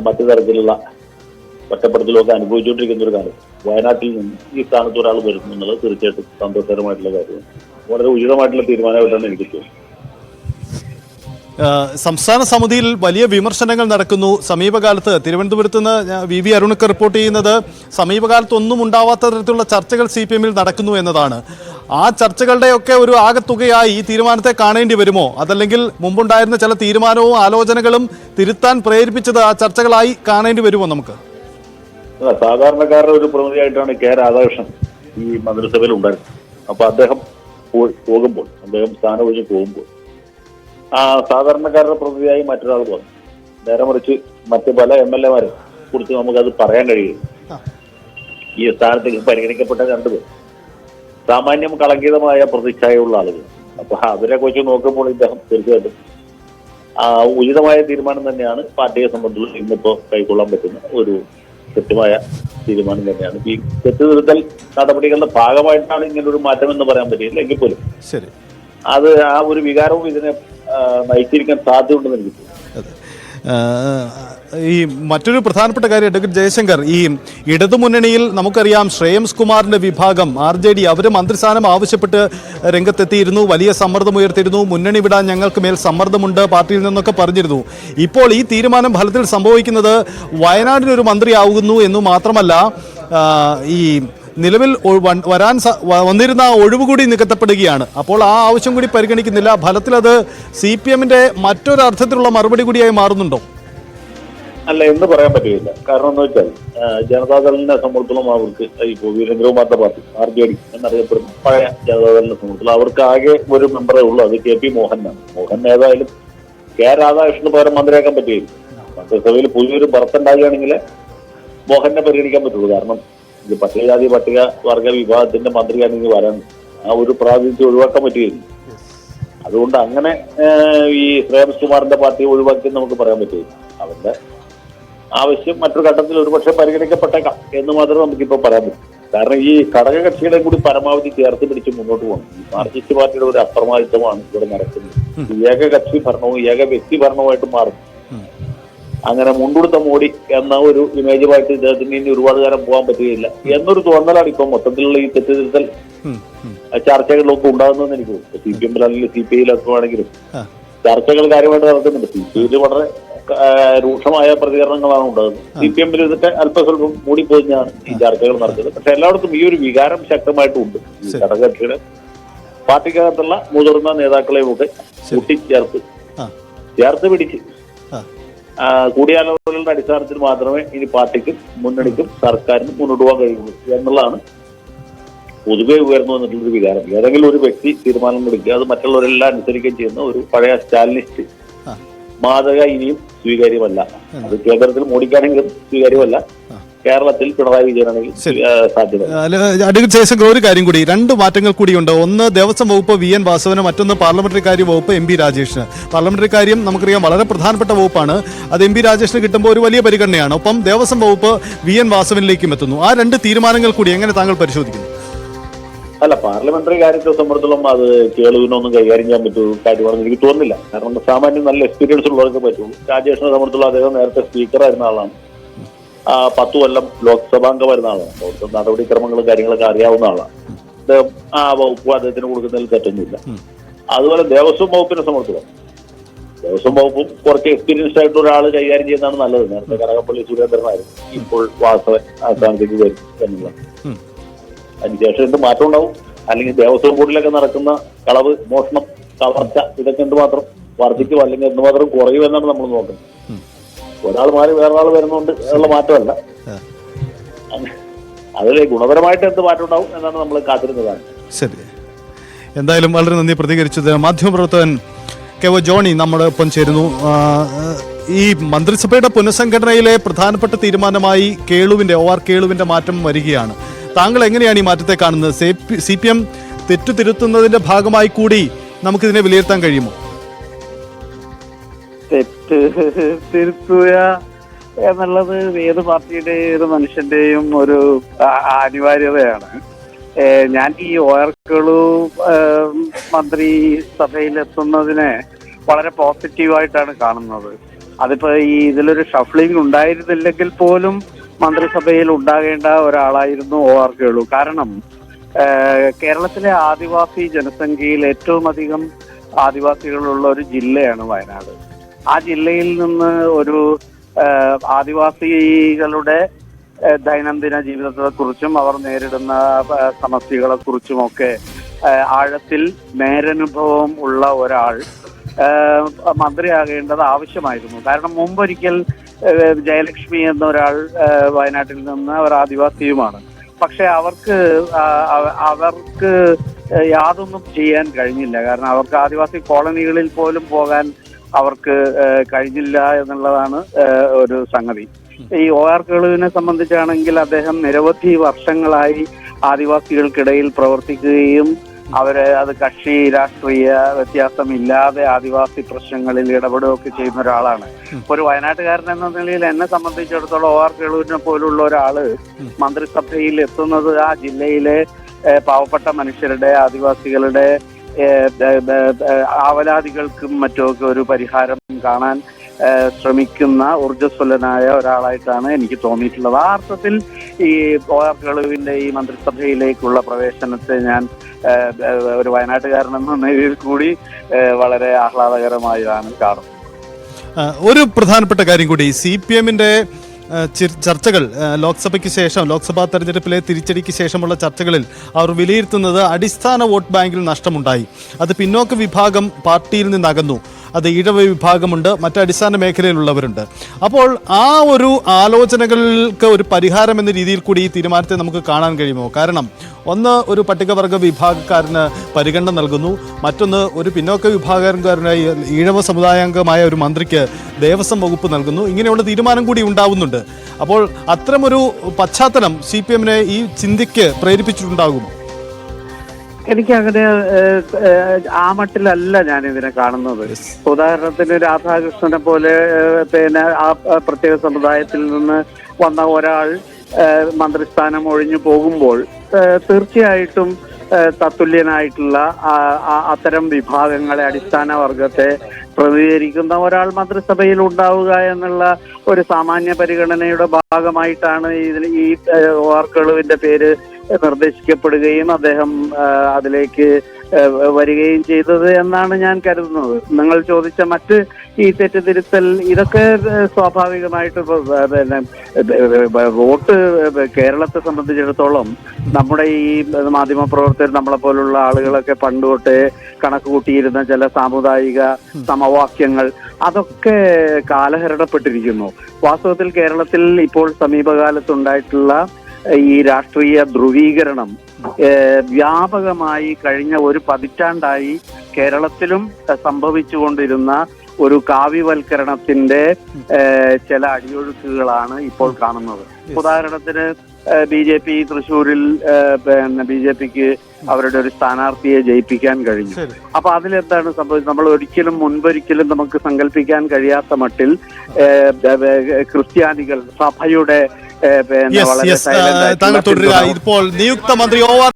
മറ്റു തരത്തിലുള്ള ഒറ്റപ്പെടുത്തലൊക്കെ അനുഭവിച്ചുകൊണ്ടിരിക്കുന്ന ഒരു കാലം വയനാട്ടിൽ നിന്ന് ഈ സ്ഥാനത്ത് ഒരാൾ വരുന്നു എന്നുള്ളത് തീർച്ചയായിട്ടും സന്തോഷകരമായിട്ടുള്ള കാര്യമാണ്. വളരെ ഉചിതമായിട്ടുള്ള തീരുമാനമായിട്ടാണ് എനിക്ക് തോന്നുന്നത്. സംസ്ഥാന സമിതിയിൽ വലിയ വിമർശനങ്ങൾ നടക്കുന്നു. സമീപകാലത്ത് തിരുവനന്തപുരത്ത് നിന്ന് വി അരുണൊക്കെ റിപ്പോർട്ട് ചെയ്യുന്നത് സമീപകാലത്തൊന്നും ഉണ്ടാവാത്ത തരത്തിലുള്ള ചർച്ചകൾ CPM നടക്കുന്നു എന്നതാണ്. ആ ചർച്ചകളുടെയൊക്കെ ഒരു ആകത്തുകയായി ഈ തീരുമാനത്തെ കാണേണ്ടി വരുമോ? അതല്ലെങ്കിൽ മുമ്പുണ്ടായിരുന്ന ചില തീരുമാനവും ആലോചനകളും തിരുത്താൻ പ്രേരിപ്പിച്ചത് ആ ചർച്ചകളായി കാണേണ്ടി വരുമോ നമുക്ക്? സാധാരണക്കാരുടെ ഒരു പ്രതിനിധിയായിട്ടാണ് കെ രാധാകൃഷ്ണൻ ഈ മന്ത്രിസഭയിൽ ഉണ്ടായിരുന്നത്. അപ്പൊ അദ്ദേഹം പോകുമ്പോൾ, അദ്ദേഹം സ്ഥാനം ഒഴിഞ്ഞ് പോകുമ്പോൾ സാധാരണക്കാരുടെ പ്രതിനിധിയായി മറ്റൊരാൾ വന്നു. നേരെ മറിച്ച് മറ്റ് പല MLA-മാരെ കുറിച്ച് നമുക്കത് പറയാൻ കഴിയും. ഈ സ്ഥാനത്തേക്ക് പരിഗണിക്കപ്പെട്ട രണ്ടുപേർ സാമാന്യം കളങ്കിതമായ പ്രതിച്ഛായുള്ള ആളുകൾ. അപ്പൊ അവരെ കുറിച്ച് നോക്കുമ്പോൾ ഇദ്ദേഹം തീർച്ചയായിട്ടും ഉചിതമായ തീരുമാനം തന്നെയാണ് പാർട്ടിയെ സംബന്ധിച്ച് ഇന്നിപ്പോ കൈക്കൊള്ളാൻ പറ്റുന്ന ഒരു കൃത്യമായ തീരുമാനം തന്നെയാണ്. ഈ തെറ്റുതിരുത്തൽ നടപടികളുടെ ഭാഗമായിട്ടാണ് ഇങ്ങനൊരു മാറ്റം എന്ന് പറയാൻ പറ്റില്ല. എങ്കിൽ പോലും ശരി, അത് ആ ഒരു വികാരവും ഇതിനെ നയിച്ചിരിക്കാൻ സാധ്യതയുണ്ടെന്ന് എനിക്ക് തോന്നുന്നു. ഈ മറ്റൊരു പ്രധാനപ്പെട്ട കാര്യം അഡ്വക്കേറ്റ് ജയശങ്കർ, ഈ ഇടതുമുന്നണിയിൽ നമുക്കറിയാം ശ്രേയംസ് കുമാറിന്റെ വിഭാഗം RJD അവർ മന്ത്രിസ്ഥാനം ആവശ്യപ്പെട്ട് രംഗത്തെത്തിയിരുന്നു, വലിയ സമ്മർദ്ദമുയർത്തിയിരുന്നു. മുന്നണി വിടാൻ ഞങ്ങൾക്ക് മേൽ സമ്മർദ്ദമുണ്ട് പാർട്ടിയിൽ നിന്നൊക്കെ പറഞ്ഞിരുന്നു. ഇപ്പോൾ ഈ തീരുമാനം ഫലത്തിൽ സംഭവിക്കുന്നത് വയനാടിനൊരു മന്ത്രിയാവുന്നു എന്നു മാത്രമല്ല, ഈ നിലവിൽ വന്നിരുന്ന ഒഴിവ് കൂടി നികത്തപ്പെടുകയാണ്. അപ്പോൾ ആ ആവശ്യം കൂടി പരിഗണിക്കുന്നില്ല. ഫലത്തിൽ അത് CPM-ന്റെ മറ്റൊരർത്ഥത്തിലുള്ള മറുപടി കൂടിയായി മാറുന്നുണ്ടോ? അല്ല, എന്ന് പറയാൻ പറ്റുകയില്ല. കാരണം എന്ന് വെച്ചാൽ ജനതാദളിനെ സംബന്ധിച്ചോളം അവർക്ക് ഇപ്പോൾ വീരേന്ദ്രകുമാറിന്റെ പാർട്ടി RJD എന്നറിയപ്പെടുന്ന പഴയ ജനതാദളിനെ സംബന്ധിച്ചോളം അവർക്ക് ആകെ ഒരു മെമ്പറേ ഉള്ളൂ, അത് KP മോഹനാണ്. മോഹൻ ഏതായാലും കെ രാധാകൃഷ്ണന് പകരം മന്ത്രിയാക്കാൻ പറ്റുകയില്ല. മന്ത്രിസഭയിൽ പുതിയൊരു ഭർത്തുണ്ടാകുകയാണെങ്കിൽ മോഹനെ പരിഗണിക്കാൻ പറ്റുള്ളൂ. കാരണം ഇത് പട്ടികജാതി പട്ടിക വർഗ വിഭാഗത്തിന്റെ മന്ത്രിയാണെങ്കിൽ വരാൻ ആ ഒരു പ്രാതിനിധ്യം ഒഴിവാക്കാൻ പറ്റുകയില്ല. അതുകൊണ്ട് അങ്ങനെ ഈ ശ്രേയംസ് കുമാറിന്റെ പാർട്ടി ഒഴിവാക്കി നമുക്ക് പറയാൻ പറ്റുകയില്ല. അവരുടെ ആവശ്യം മറ്റൊരു ഘട്ടത്തിൽ ഒരുപക്ഷെ പരിഗണിക്കപ്പെട്ടേക്കാം എന്ന് മാത്രമേ നമുക്കിപ്പോൾ പറയാൻ പറ്റും. കാരണം ഈ ഘടകകക്ഷികളെ കൂടി പരമാവധി ചേർത്ത് പിടിച്ച് മുന്നോട്ട് പോകണം. ഈ മാർക്സിസ്റ്റ് പാർട്ടിയുടെ ഒരു അപ്രമാദിത്വമാണ് ഇവിടെ നടക്കുന്നത്. ഏകകക്ഷി ഭരണവും ഏക വ്യക്തി ഭരണവുമായിട്ട് മാറും. അങ്ങനെ മുണ്ടുടുത്ത മോഡി എന്ന ഒരു ഇമേജുമായിട്ട് ഇദ്ദേഹത്തിന് ഇനി ഒരുപാട് കാലം പോകാൻ പറ്റുകയില്ല എന്നൊരു തോന്നലാണ് ഇപ്പം മൊത്തത്തിലുള്ള ഈ തെറ്റുതിരുത്തൽ ചർച്ചകളിലൊക്കെ ഉണ്ടാകുന്നതെന്ന് എനിക്ക് തോന്നുന്നു. CPM-ലാണെങ്കിലും CPI-ലൊക്കെ ആണെങ്കിലും ചർച്ചകൾ കാര്യമായിട്ട് നടക്കുന്നുണ്ട്. CPI-ൽ വളരെ രൂക്ഷമായ പ്രതികരണങ്ങളാണ് ഉണ്ടാകുന്നത്. CPM-ൽ ഇതൊക്കെ അല്പസ്വല്പം മൂടിപ്പോഞ്ഞാണ് ഈ ചർച്ചകൾ നടക്കുന്നത്. പക്ഷെ എല്ലായിടത്തും ഈ ഒരു വികാരം ശക്തമായിട്ടുണ്ട്. ഈ ഘടകകക്ഷിയുടെ പാർട്ടിക്കകത്തുള്ള മുതിർന്ന നേതാക്കളെയും ഒക്കെ ചേർത്ത് പിടിച്ച് കൂടിയാലോചനകളുടെ അടിസ്ഥാനത്തിൽ മാത്രമേ ഇനി പാർട്ടിക്കും മുന്നണിക്കും സർക്കാരിനും മുന്നോട്ട് പോകാൻ കഴിയുള്ളൂ എന്നുള്ളതാണ് പൊതുവെ ഉയർന്നു വന്നിട്ടുള്ളൊരു വികാരം. ഏതെങ്കിലും ഒരു വ്യക്തി തീരുമാനം എടുക്കുക, അത് മറ്റുള്ളവരെല്ലാം അനുസരിക്കുകയും ചെയ്യുന്ന ഒരു പഴയ സ്റ്റാലിനിസ്റ്റ് മാതൃക ഇനിയും സ്വീകാര്യമല്ല. അത് കേന്ദ്രത്തിൽ മോഡിക്കാണെങ്കിലും സ്വീകാര്യമല്ല, കേരളത്തിൽ പിണറായി വിജയനാണെങ്കിൽ സാധ്യത. അഡ്വക്കേറ്റ് ജയശങ്കർ, ഒരു കാര്യം കൂടി, രണ്ട് മാറ്റങ്ങൾ കൂടിയുണ്ട്. ഒന്ന് ദേവസ്വം വകുപ്പ് VN വാസവന്, മറ്റൊന്ന് പാർലമെന്ററി കാര്യ വകുപ്പ് MP രാജേഷിന്. പാർലമെന്ററി കാര്യം നമുക്കറിയാം വളരെ പ്രധാനപ്പെട്ട വകുപ്പാണ്, അത് MP രാജേഷിന് കിട്ടുമ്പോൾ ഒരു വലിയ പരിഗണനയാണ്. ഒപ്പം ദേവസ്വം വകുപ്പ് VN വാസവനിലേക്കും എത്തുന്നു. ആ രണ്ട് തീരുമാനങ്ങൾ കൂടി എങ്ങനെ താങ്കൾ പരിശോധിക്കുന്നു? അല്ല, പാർലമെന്ററി കാര്യത്തെ സംബന്ധിച്ചിടത്തോളം അത് കേളുവിനൊന്നും കൈകാര്യം ചെയ്യാൻ പറ്റുന്ന കാര്യമാണെന്ന് എനിക്ക് തോന്നുന്നില്ല. കാരണം സാമാന്യം നല്ല എക്സ്പീരിയൻസ് ഉള്ളവർക്ക് പറ്റുള്ളൂ. രാജേഷിനെ സംബന്ധിച്ചുള്ള അദ്ദേഹം നേരത്തെ സ്പീക്കറായിരുന്ന ആളാണ്, 10 കൊല്ലം ലോക്സഭാംഗമായിരുന്ന ആളാണ്. അവിടുത്തെ നടപടിക്രമങ്ങളും കാര്യങ്ങളൊക്കെ അറിയാവുന്ന ആളാണ്. അദ്ദേഹം ആ വകുപ്പ് അദ്ദേഹത്തിന് കൊടുക്കുന്നതിൽ തെറ്റൊന്നുമില്ല. അതുപോലെ ദേവസ്വം വകുപ്പിനെ സംബന്ധിച്ചിടത്തോളം ദേവസ്വം വകുപ്പും കുറച്ച് എക്സ്പീരിയൻസ്ഡ് ആയിട്ട് ഒരാൾ കൈകാര്യം ചെയ്യുന്നതാണ് നല്ലത്. നേരത്തെ കടകപ്പള്ളി സുരേന്ദ്രനായിരുന്നു, ഇപ്പോൾ വാസവൻ ആ സ്ഥാനത്തേക്ക് വരും എന്നുള്ളതാണ്. അതിനുശേഷം എന്ത് മാറ്റം ഉണ്ടാവും? അല്ലെങ്കിൽ ദേവസ്വം ബോർഡിലൊക്കെ നടക്കുന്ന കളവ്, മോഷണം, കവർച്ച ഇതൊക്കെ എന്തുമാത്രം വർദ്ധിക്കും അല്ലെങ്കിൽ എന്തുമാത്രം കുറയും എന്നാണ് നമ്മൾ നോക്കുന്നത്. ഒരാൾ മാറി വേറൊരാൾ വരുന്നുണ്ട് എന്നുള്ള മാറ്റമല്ല, അതിൽ ഗുണപരമായിട്ട് എന്ത് മാറ്റം ഉണ്ടാവും എന്നാണ് നമ്മൾ കാത്തിരുന്നതാണ്. ശരി, എന്തായാലും വളരെ നന്ദി പ്രതികരിച്ചത്. മാധ്യമപ്രവർത്തകൻ KO ജോണി നമ്മുടെ ഒപ്പം ചേരുന്നു. ഈ മന്ത്രിസഭയുടെ പുനഃസംഘടനയിലെ പ്രധാനപ്പെട്ട തീരുമാനമായി OR കേളുവിന്റെ മാറ്റം വരികയാണ്. താങ്കൾ എങ്ങനെയാണ് ഈ മാറ്റത്തെ കാണുന്നത്? CPM തെറ്റുതിരുത്തുന്നതിന്റെ ഭാഗമായി കൂടി നമുക്കിതിനെ വിലയിരുത്താൻ കഴിയുമോ? തെറ്റ് തിരുത്തുക എന്നുള്ളത് ഏത് പാർട്ടിയുടെ ഏത് മനുഷ്യന്റെയും ഒരു അനിവാര്യതയാണ്. ഞാൻ ഈ OR കേളു മന്ത്രിസഭയിലെത്തുന്നതിനെ വളരെ പോസിറ്റീവായിട്ടാണ് കാണുന്നത്. അതിപ്പോ ഈ ഇതിലൊരു ഷഫ്ലിംഗ് ഉണ്ടായിരുന്നില്ലെങ്കിൽ പോലും മന്ത്രിസഭയിൽ ഉണ്ടാകേണ്ട ഒരാളായിരുന്നു OR കേളു. കാരണം കേരളത്തിലെ ആദിവാസി ജനസംഖ്യയിൽ ഏറ്റവും അധികം ആദിവാസികളുള്ള ഒരു ജില്ലയാണ് വയനാട്. ആ ജില്ലയിൽ നിന്ന് ഒരു ആദിവാസികളുടെ ദൈനംദിന ജീവിതത്തെക്കുറിച്ചും അവർ നേരിടുന്ന സമസ്യകളെ കുറിച്ചുമൊക്കെ ആഴത്തിൽ നേരനുഭവം ഉള്ള ഒരാൾ മന്ത്രിയാകേണ്ടത് ആവശ്യമായിരുന്നു. കാരണം മുമ്പൊരിക്കൽ ജയലക്ഷ്മി എന്ന ഒരാൾ വയനാട്ടിൽ നിന്ന് അവർ ആദിവാസിയുമാണ്. പക്ഷെ അവർക്ക് യാതൊന്നും ചെയ്യാൻ കഴിഞ്ഞില്ല. കാരണം അവർക്ക് ആദിവാസി കോളനികളിൽ പോലും പോകാൻ അവർക്ക് കഴിഞ്ഞില്ല എന്നുള്ളതാണ് ഒരു സംഗതി. ഈ OR കേളുവിനെ സംബന്ധിച്ചാണെങ്കിൽ അദ്ദേഹം നിരവധി വർഷങ്ങളായി ആദിവാസികൾക്കിടയിൽ പ്രവർത്തിക്കുകയും അവര് അത് കക്ഷി രാഷ്ട്രീയ വ്യത്യാസമില്ലാതെ ആദിവാസി പ്രശ്നങ്ങളിൽ ഇടപെടുകയൊക്കെ ചെയ്യുന്ന ഒരാളാണ്. ഒരു വയനാട്ടുകാരൻ എന്ന നിലയിൽ എന്നെ സംബന്ധിച്ചിടത്തോളം OR കേളുവിനെ പോലുള്ള ഒരാള് മന്ത്രിസഭയിൽ എത്തുന്നത് ആ ജില്ലയിലെ പാവപ്പെട്ട മനുഷ്യരുടെ ആദിവാസികളുടെ ആവലാതികൾക്കും മറ്റുമൊക്കെ ഒരു പരിഹാരം കാണാൻ ശ്രമിക്കുന്ന ഊർജ്ജസ്വലനായ ഒരാളായിട്ടാണ് എനിക്ക് തോന്നിയിട്ടുള്ളത്. ആ അർത്ഥത്തിൽ ഈ OR കേളുവിന്റെ ഈ മന്ത്രിസഭയിലേക്കുള്ള പ്രവേശനത്തെ ഞാൻ ഒരു വയനാട്ടുകാരൻ എന്ന നിലയിൽ കൂടി വളരെ ആഹ്ലാദകരമായാണ് കാണുന്നത്. ഒരു പ്രധാനപ്പെട്ട കാര്യം കൂടി, CPM-ന്റെ ചർച്ചകൾ ലോക്സഭയ്ക്ക് ശേഷം, ലോക്സഭാ തെരഞ്ഞെടുപ്പിലെ തിരിച്ചടിക്ക് ശേഷമുള്ള ചർച്ചകളിൽ അവർ വിലയിരുത്തുന്നത് അടിസ്ഥാന വോട്ട് ബാങ്കിൽ നഷ്ടമുണ്ടായി. അത് പിന്നോക്ക വിഭാഗം പാർട്ടിയിൽ നിന്നകന്നു. അത് ഈഴവ വിഭാഗമുണ്ട്, മറ്റ് അടിസ്ഥാന മേഖലയിലുള്ളവരുണ്ട്. അപ്പോൾ ആ ഒരു ആലോചനകൾക്ക് ഒരു പരിഹാരം എന്ന രീതിയിൽ കൂടി ഈ തീരുമാനത്തെ നമുക്ക് കാണാൻ കഴിയുമോ? കാരണം ഒന്ന്, ഒരു പട്ടികവർഗ വിഭാഗക്കാരന് പരിഗണന നൽകുന്നു, മറ്റൊന്ന് ഒരു പിന്നോക്ക വിഭാഗക്കാരനായി ഈഴവ സമുദായാംഗമായ ഒരു മന്ത്രിക്ക് ദേവസ്വം വകുപ്പ് നൽകുന്നു. ഇങ്ങനെയുള്ള തീരുമാനം കൂടി ഉണ്ടാവുന്നുണ്ട്. അപ്പോൾ അത്തരമൊരു പശ്ചാത്തലം CPM-നെ ഈ ചിന്തയ്ക്ക് പ്രേരിപ്പിച്ചിട്ടുണ്ടാകുമോ? എനിക്കങ്ങനെ ആ മട്ടിലല്ല ഞാൻ ഇതിനെ കാണുന്നത്. ഉദാഹരണത്തിന് രാധാകൃഷ്ണനെ പോലെ പിന്നെ ആ പ്രത്യേക സമുദായത്തിൽ നിന്ന് വന്ന ഒരാൾ മന്ത്രിസ്ഥാനം ഒഴിഞ്ഞു പോകുമ്പോൾ തീർച്ചയായിട്ടും തത്തുല്യനായിട്ടുള്ള അത്തരം വിഭാഗങ്ങളെ, അടിസ്ഥാന വർഗത്തെ പ്രതിനിധീകരിക്കുന്ന ഒരാൾ മന്ത്രിസഭയിൽ ഉണ്ടാവുക എന്നുള്ള ഒരു സാമാന്യ പരിഗണനയുടെ ഭാഗമായിട്ടാണ് ഈ OR കേളുവിന്റെ പേര് നിർദ്ദേശിക്കപ്പെടുകയും അദ്ദേഹം അതിലേക്ക് വരികയും ചെയ്തത് എന്നാണ് ഞാൻ കരുതുന്നത്. നിങ്ങൾ ചോദിച്ച മറ്റ് ഈ തെറ്റിദ്ധരുത്തൽ, ഇതൊക്കെ സ്വാഭാവികമായിട്ട് പിന്നെ വോട്ട് കേരളത്തെ സംബന്ധിച്ചിടത്തോളം നമ്മുടെ ഈ മാധ്യമപ്രവർത്തകർ, നമ്മളെ പോലുള്ള ആളുകളൊക്കെ പണ്ട് തൊട്ടേ കണക്ക് കൂട്ടിയിരുന്ന ചില സാമുദായിക സമവാക്യങ്ങൾ അതൊക്കെ കാലഹരണപ്പെട്ടിരിക്കുന്നു. വാസ്തവത്തിൽ കേരളത്തിൽ ഇപ്പോൾ സമീപകാലത്തുണ്ടായിട്ടുള്ള ഈ രാഷ്ട്രീയ ധ്രുവീകരണം വ്യാപകമായി കഴിഞ്ഞ ഒരു പതിറ്റാണ്ടായി കേരളത്തിലും സംഭവിച്ചുകൊണ്ടിരുന്ന ഒരു കാവ്യവൽക്കരണത്തിന്റെ ചില അടിയൊഴുക്കുകളാണ് ഇപ്പോൾ കാണുന്നത്. ഉദാഹരണത്തിന് BJP തൃശ്ശൂരിൽ പിന്നെ BJPക്ക് അവരുടെ ഒരു സ്ഥാനാർത്ഥിയെ ജയിപ്പിക്കാൻ കഴിഞ്ഞു. അപ്പൊ അതിലെന്താണ് സംഭവിച്ചത്? നമ്മൾ മുൻപൊരിക്കലും നമുക്ക് സങ്കല്പിക്കാൻ കഴിയാത്ത മട്ടിൽ ക്രിസ്ത്യാനികൾ സഭയുടെ താങ്കൾ തുടരുക. ഇപ്പോൾ നിയുക്ത മന്ത്രി OR